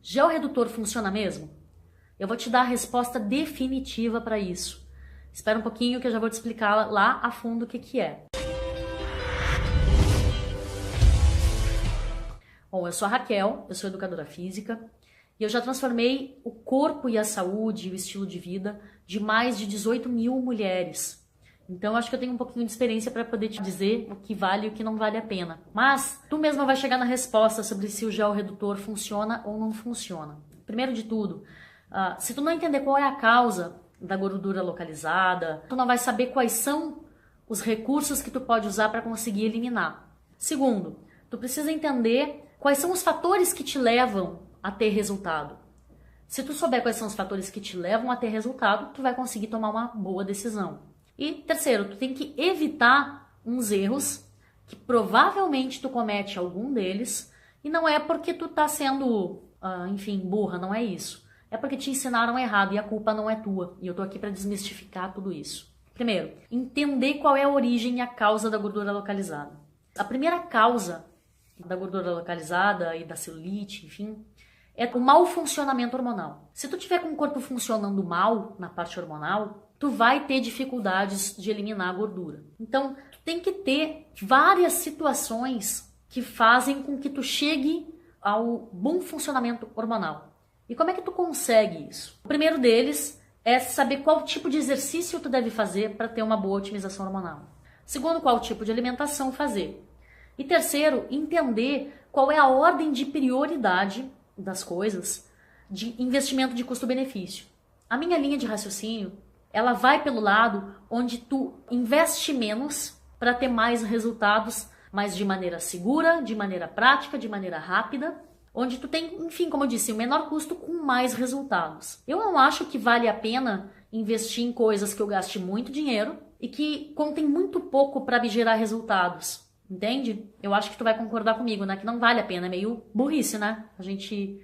Gel redutor funciona mesmo? Eu vou te dar a resposta definitiva para isso. Espera um pouquinho que eu já vou te explicar lá a fundo o que é. Bom, eu sou a Raquel, eu sou educadora física e eu já transformei o corpo e a saúde e o estilo de vida de mais de 18 mil mulheres. Então, eu acho que eu tenho um pouquinho de experiência para poder te dizer o que vale e o que não vale a pena. Mas, tu mesma vai chegar na resposta sobre se o gel redutor funciona ou não funciona. Primeiro de tudo, se tu não entender qual é a causa da gordura localizada, tu não vai saber quais são os recursos que tu pode usar para conseguir eliminar. Segundo, tu precisa entender quais são os fatores que te levam a ter resultado. Se tu souber quais são os fatores que te levam a ter resultado, tu vai conseguir tomar uma boa decisão. E terceiro, tu tem que evitar uns erros que provavelmente tu comete algum deles e não é porque tu tá sendo, burra, não é isso. É porque te ensinaram errado e a culpa não é tua. E eu tô aqui para desmistificar tudo isso. Primeiro, entender qual é a origem e a causa da gordura localizada. A primeira causa da gordura localizada e da celulite, enfim, é o mau funcionamento hormonal. Se tu tiver com o corpo funcionando mal na parte hormonal, tu vai ter dificuldades de eliminar a gordura. Então, tu tem que ter várias situações que fazem com que tu chegue ao bom funcionamento hormonal. E como é que tu consegue isso? O primeiro deles é saber qual tipo de exercício tu deve fazer para ter uma boa otimização hormonal. Segundo, qual tipo de alimentação fazer. E terceiro, entender qual é a ordem de prioridade das coisas de investimento de custo-benefício. A minha linha de raciocínio, ela vai pelo lado onde tu investe menos para ter mais resultados, mas de maneira segura, de maneira prática, de maneira rápida, onde tu tem, enfim, como eu disse, o menor custo com mais resultados. Eu não acho que vale a pena investir em coisas que eu gaste muito dinheiro e que contem muito pouco para me gerar resultados. Entende? Eu acho que tu vai concordar comigo, né? Que não vale a pena, é meio burrice, né? A gente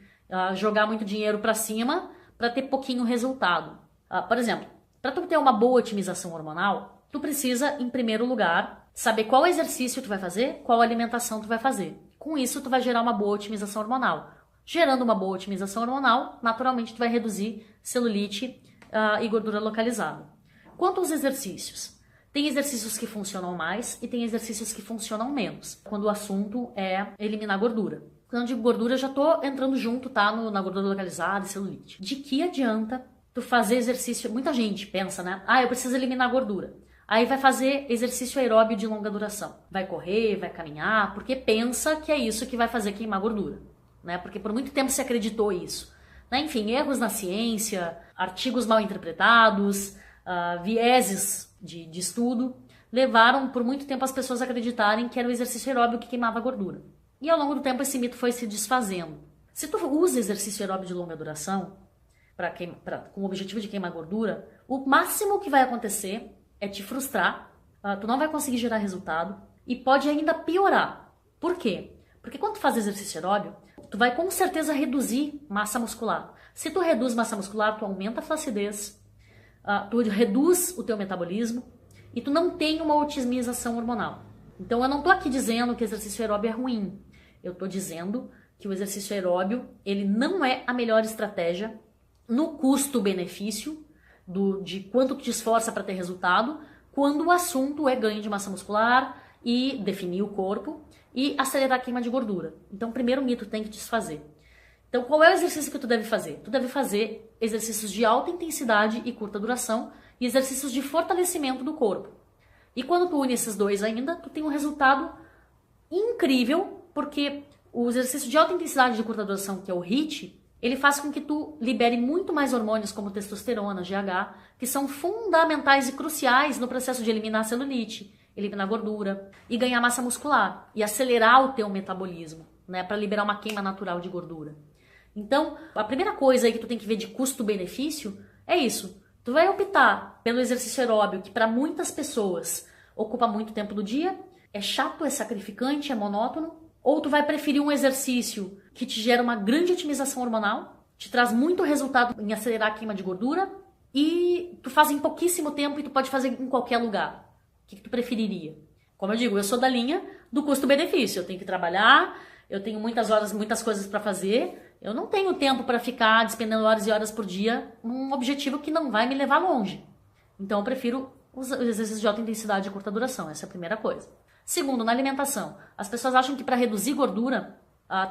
jogar muito dinheiro para cima para ter pouquinho resultado. Por exemplo, para tu ter uma boa otimização hormonal, tu precisa, em primeiro lugar, saber qual exercício tu vai fazer, qual alimentação tu vai fazer. Com isso, tu vai gerar uma boa otimização hormonal. Gerando uma boa otimização hormonal, naturalmente tu vai reduzir celulite e gordura localizada. Quanto aos exercícios? Tem exercícios que funcionam mais e tem exercícios que funcionam menos, quando o assunto é eliminar gordura. Quando eu digo gordura, eu já tô entrando junto, tá? Na gordura localizada e celulite. De que adianta tu fazer exercício? Muita gente pensa, né? Eu preciso eliminar gordura. Aí vai fazer exercício aeróbio de longa duração. Vai correr, vai caminhar, porque pensa que é isso que vai fazer queimar gordura, né? Porque por muito tempo se acreditou isso. Né? Enfim, erros na ciência, artigos mal interpretados, vieses de estudo, levaram por muito tempo as pessoas a acreditarem que era o exercício aeróbio que queimava gordura. E ao longo do tempo esse mito foi se desfazendo. Se tu usa exercício aeróbio de longa duração com o objetivo de queimar gordura, o máximo que vai acontecer é te frustrar, tu não vai conseguir gerar resultado e pode ainda piorar. Por quê? Porque quando tu faz exercício aeróbio, tu vai com certeza reduzir massa muscular. Se tu reduz massa muscular, tu aumenta a flacidez, tu reduz o teu metabolismo e tu não tem uma otimização hormonal. Então eu não tô aqui dizendo que exercício aeróbio é ruim. Eu tô dizendo que o exercício aeróbio, ele não é a melhor estratégia no custo-benefício de quanto tu te esforça para ter resultado, quando o assunto é ganho de massa muscular e definir o corpo e acelerar a queima de gordura. Então, primeiro mito tem que desfazer. Então, qual é o exercício que tu deve fazer? Tu deve fazer exercícios de alta intensidade e curta duração e exercícios de fortalecimento do corpo. E quando tu une esses dois ainda, tu tem um resultado incrível, porque o exercício de alta intensidade e de curta duração, que é o HIIT, ele faz com que tu libere muito mais hormônios como testosterona, GH, que são fundamentais e cruciais no processo de eliminar a celulite, eliminar gordura e ganhar massa muscular e acelerar o teu metabolismo, né, para liberar uma queima natural de gordura. Então, a primeira coisa aí que tu tem que ver de custo-benefício é isso. Tu vai optar pelo exercício aeróbio, que para muitas pessoas ocupa muito tempo do dia, é chato, é sacrificante, é monótono, ou tu vai preferir um exercício que te gera uma grande otimização hormonal, te traz muito resultado em acelerar a queima de gordura e tu faz em pouquíssimo tempo e tu pode fazer em qualquer lugar. O que tu preferiria? Como eu digo, eu sou da linha do custo-benefício. Eu tenho que trabalhar, eu tenho muitas horas, muitas coisas para fazer Eu não tenho tempo para ficar despendendo horas e horas por dia num objetivo que não vai me levar longe. Então eu prefiro os exercícios de alta intensidade e curta duração. Essa é a primeira coisa. Segundo, na alimentação. As pessoas acham que para reduzir gordura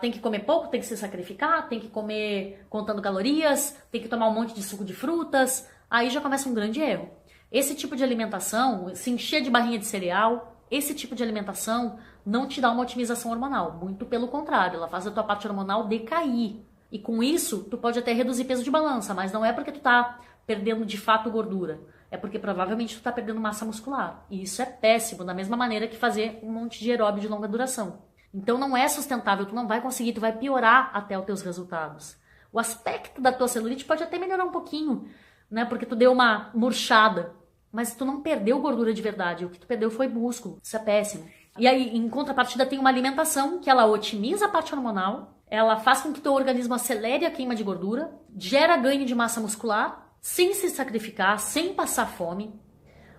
tem que comer pouco, tem que se sacrificar, tem que comer contando calorias, tem que tomar um monte de suco de frutas. Aí já começa um grande erro. Esse tipo de alimentação, se encher de barrinha de cereal, esse tipo de alimentação não te dá uma otimização hormonal. Muito pelo contrário, ela faz a tua parte hormonal decair. E com isso, tu pode até reduzir peso de balança, mas não é porque tu tá perdendo de fato gordura. É porque provavelmente tu tá perdendo massa muscular. E isso é péssimo, da mesma maneira que fazer um monte de aeróbio de longa duração. Então não é sustentável, tu não vai conseguir, tu vai piorar até os teus resultados. O aspecto da tua celulite pode até melhorar um pouquinho, né? Porque tu deu uma murchada, mas tu não perdeu gordura de verdade, o que tu perdeu foi músculo. Isso é péssimo. E aí, em contrapartida, tem uma alimentação que ela otimiza a parte hormonal, ela faz com que teu organismo acelere a queima de gordura, gera ganho de massa muscular, sem se sacrificar, sem passar fome,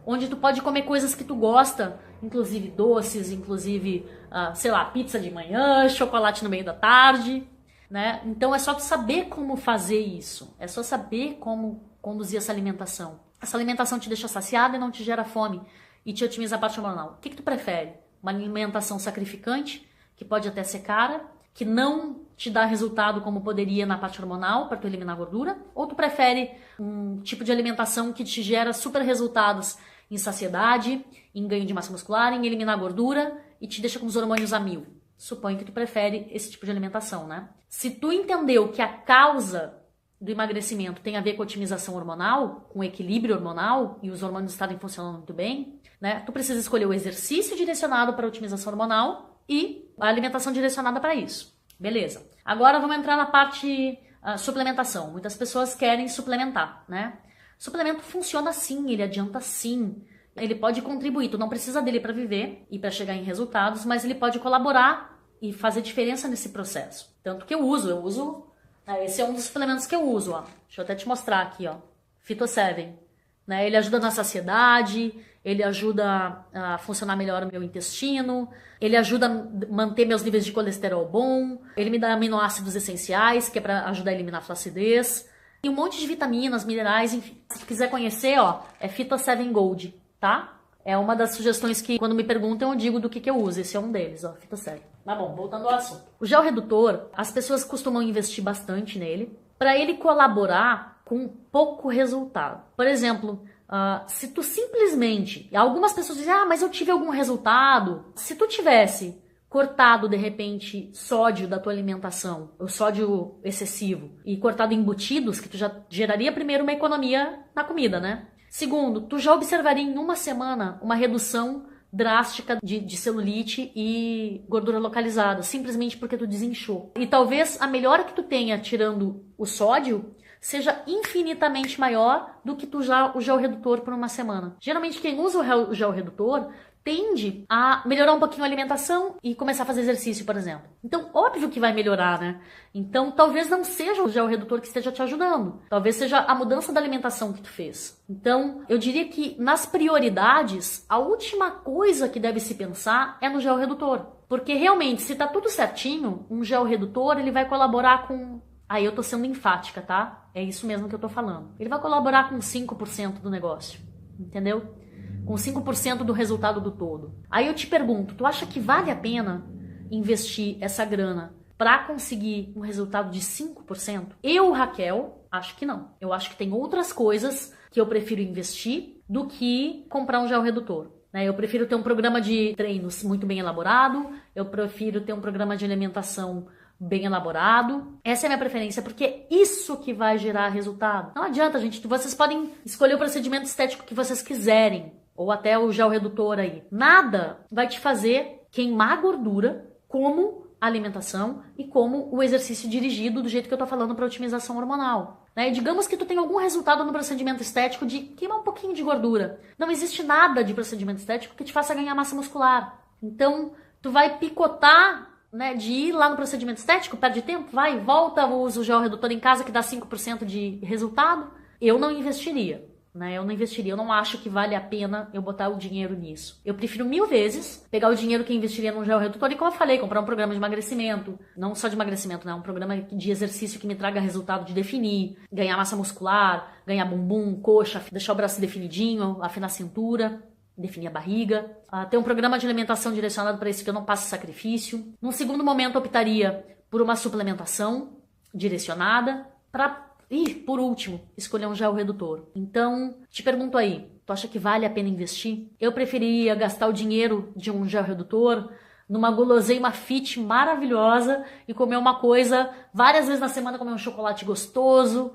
onde tu pode comer coisas que tu gosta, inclusive doces, inclusive, sei lá, pizza de manhã, chocolate no meio da tarde, né? Então é só tu saber como fazer isso, é só saber como conduzir essa alimentação. Essa alimentação te deixa saciada e não te gera fome e te otimiza a parte hormonal. O que tu prefere? Uma alimentação sacrificante, que pode até ser cara, que não te dá resultado como poderia na parte hormonal para tu eliminar a gordura? Ou tu prefere um tipo de alimentação que te gera super resultados em saciedade, em ganho de massa muscular, em eliminar a gordura e te deixa com os hormônios a mil? Suponho que tu prefere esse tipo de alimentação, né? Se tu entendeu que a causa do emagrecimento tem a ver com a otimização hormonal, com o equilíbrio hormonal e os hormônios estarem funcionando muito bem, né? Tu precisa escolher o exercício direcionado para a otimização hormonal e a alimentação direcionada para isso. Beleza. Agora vamos entrar na parte suplementação. Muitas pessoas querem suplementar, né? Suplemento funciona sim, ele adianta sim. Ele pode contribuir, tu não precisa dele para viver e para chegar em resultados, mas ele pode colaborar e fazer diferença nesse processo. Tanto que eu uso, esse é um dos suplementos que eu uso, ó. Deixa eu até te mostrar aqui, ó. Phyto7, né? Ele ajuda na saciedade, ele ajuda a funcionar melhor o meu intestino, ele ajuda a manter meus níveis de colesterol bom, ele me dá aminoácidos essenciais, que é para ajudar a eliminar a flacidez, e um monte de vitaminas, minerais, enfim. Se tu quiser conhecer, ó, é Phyto7 Gold, tá? É uma das sugestões que, quando me perguntam, eu digo do que eu uso. Esse é um deles, ó, Phyto7. Mas bom, voltando ao assunto. O gel redutor, as pessoas costumam investir bastante nele para ele colaborar com pouco resultado. Por exemplo, se tu simplesmente... Algumas pessoas dizem, mas eu tive algum resultado. Se tu tivesse cortado, de repente, sódio da tua alimentação, o sódio excessivo, e cortado embutidos, que tu já geraria primeiro uma economia na comida, né? Segundo, tu já observaria em uma semana uma redução drástica de celulite e gordura localizada, simplesmente porque tu desinchou. E talvez a melhora que tu tenha tirando o sódio seja infinitamente maior do que tu já o gel redutor por uma semana. Geralmente quem usa o gel redutor tende a melhorar um pouquinho a alimentação e começar a fazer exercício, por exemplo. Então, óbvio que vai melhorar, né? Então, talvez não seja o gel redutor que esteja te ajudando. Talvez seja a mudança da alimentação que tu fez. Então, eu diria que nas prioridades, a última coisa que deve se pensar é no gel redutor. Porque realmente, se tá tudo certinho, um gel redutor, ele vai colaborar com... Aí eu tô sendo enfática, tá? É isso mesmo que eu tô falando. Ele vai colaborar com 5% do negócio, entendeu? Com 5% do resultado do todo. Aí eu te pergunto, tu acha que vale a pena investir essa grana para conseguir um resultado de 5%? Eu, Raquel, acho que não. Eu acho que tem outras coisas que eu prefiro investir do que comprar um gel redutor. Eu prefiro ter um programa de treinos muito bem elaborado, eu prefiro ter um programa de alimentação bem elaborado. Essa é a minha preferência, porque é isso que vai gerar resultado. Não adianta, gente. Vocês podem escolher o procedimento estético que vocês quiserem, ou até o gel redutor aí. Nada vai te fazer queimar gordura como a alimentação e como o exercício dirigido do jeito que eu tô falando para otimização hormonal. E digamos que tu tem algum resultado no procedimento estético de queimar um pouquinho de gordura. Não existe nada de procedimento estético que te faça ganhar massa muscular. Então, tu vai picotar, de ir lá no procedimento estético, perde tempo, vai e volta, usa o gel redutor em casa que dá 5% de resultado. Eu não investiria. né? Eu não investiria, eu não acho que vale a pena eu botar o dinheiro nisso. Eu prefiro 1000 vezes pegar o dinheiro que eu investiria num gel redutor e, como eu falei, comprar um programa de emagrecimento, não só de emagrecimento, né? Um programa de exercício que me traga resultado de definir, ganhar massa muscular, ganhar bumbum, coxa, deixar o braço definidinho, afinar a cintura, definir a barriga, ter um programa de alimentação direcionado para isso que eu não passe sacrifício. Num segundo momento, eu optaria por uma suplementação direcionada e, por último, escolher um gel redutor. Então, te pergunto aí, tu acha que vale a pena investir? Eu preferiria gastar o dinheiro de um gel redutor numa guloseima fit maravilhosa e comer uma coisa várias vezes na semana, comer um chocolate gostoso,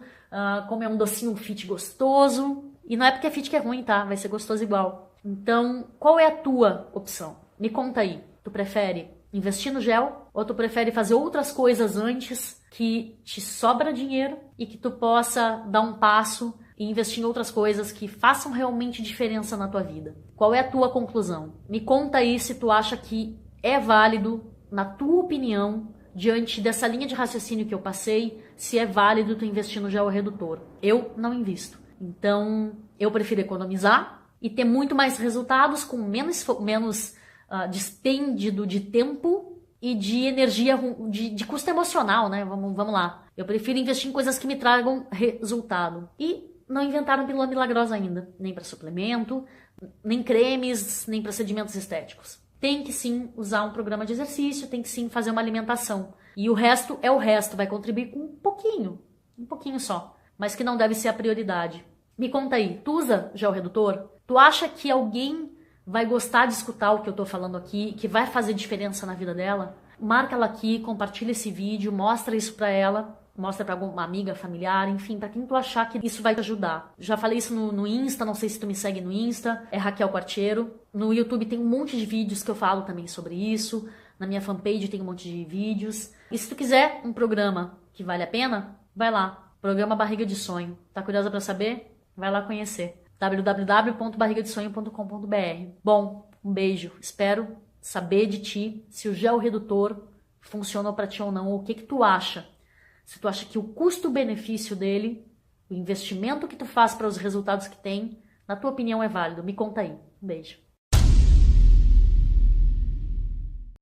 comer um docinho fit gostoso. E não é porque é fit que é ruim, tá? Vai ser gostoso igual. Então, qual é a tua opção? Me conta aí. Tu prefere investir no gel ou tu prefere fazer outras coisas antes que te sobra dinheiro e que tu possa dar um passo e investir em outras coisas que façam realmente diferença na tua vida? Qual é a tua conclusão? Me conta aí se tu acha que é válido, na tua opinião, diante dessa linha de raciocínio que eu passei, se é válido tu investir no gel redutor. Eu não invisto. Então, eu prefiro economizar e ter muito mais resultados com menos dispendido de tempo e de energia, de custo emocional, né? Vamos lá. Eu prefiro investir em coisas que me tragam resultado. E não inventaram pílula milagrosa ainda. Nem para suplemento, nem cremes, nem procedimentos estéticos. Tem que sim usar um programa de exercício, tem que sim fazer uma alimentação. E o resto é o resto, vai contribuir com um pouquinho só. Mas que não deve ser a prioridade. Me conta aí, tu usa gel redutor? Tu acha que alguém vai gostar de escutar o que eu tô falando aqui, que vai fazer diferença na vida dela? Marca ela aqui, compartilha esse vídeo, mostra isso pra ela, mostra pra alguma amiga, familiar, enfim, pra quem tu achar que isso vai te ajudar. Já falei isso no Insta, não sei se tu me segue no Insta, é Raquel Quartiero. No YouTube tem um monte de vídeos que eu falo também sobre isso, na minha fanpage tem um monte de vídeos. E se tu quiser um programa que vale a pena, vai lá, Programa Barriga de Sonho. Tá curiosa pra saber? Vai lá conhecer. www.barrigadesonho.com.br. Bom, um beijo. Espero saber de ti se o gel redutor funcionou para ti ou não, ou o que tu acha. Se tu acha que o custo-benefício dele, o investimento que tu faz para os resultados que tem, na tua opinião é válido. Me conta aí. Um beijo.